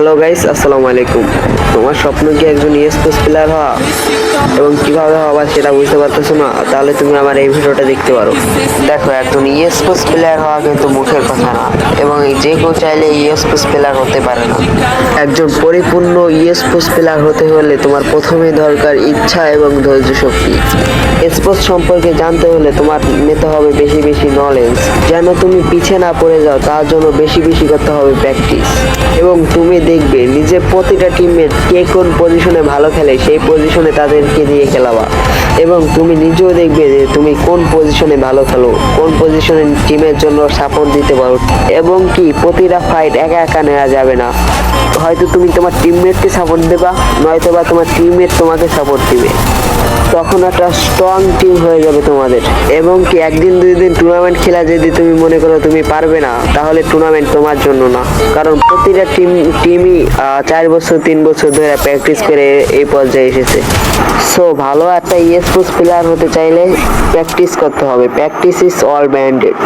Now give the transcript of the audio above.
Hello guys, আসসালামু আলাইকুম। তোমার স্বপ্ন কি একজন স্পোর্টস প্লেয়ার হওয়া এবং কিভাবে হওয়া সেটা বুঝতে পারতেছো না? তাহলে তুমি আমার এই ভিডিওটা দেখতে পারো। দেখো, একজন স্পোর্টস প্লেয়ার হওয়া কিন্তু মুখের কথা না, এবং যে কেউ চাইলে স্পোর্টস প্লেয়ার হতে পারে না। একজন পরিপূর্ণ স্পোর্টস প্লেয়ার হতে হলে তোমার প্রথমে দরকার ইচ্ছা এবং ধৈর্য শক্তি। স্পোর্টস সম্পর্কে জানতে হলে তোমার নিতে হবে বেশি বেশি নলেজ, যেন তুমি পিছিয়ে না পড়ে যাও। তার জন্য বেশি বেশি করতে হবে প্র্যাকটিস, এবং তুমি দেখবে নিজের প্রতিটা টিমমেট কে কোন পজিশনে ভালো খেলে সেই পজিশনে তাদেরকে দিয়ে খেলাবা, এবং তুমি নিজেও দেখবে যে তুমি কোন পজিশনে ভালো খেলো, কোন পজিশনে টিমের জন্য সাপোর্ট দিতে পারো। এবং কি প্রতিটা ফাইট একা একা নেওয়া যাবে না, হয়তো তুমি তোমার টিমমেটকে সাপোর্ট দেবা, নয়তো বা তোমার টিমমেট তোমাকে সাপোর্ট দিবে। তখন একটা স্ট্রং টিম হয়ে যাবে তোমাদের। এবং কি একদিন দুই দিন টুর্নামেন্ট খেলা যদি তুমি মনে করো তুমি পারবে না, তাহলে টুর্নামেন্ট তোমার জন্য না। কারণ প্রতিটা টিমই 4 বছর 3 বছর ধরে প্র্যাকটিস করে এই পর্যায়ে এসেছে। সো ভালো একটা স্পোর্টস প্লেয়ার হতে চাইলে প্র্যাকটিস করতে হবে। Practice is all branded.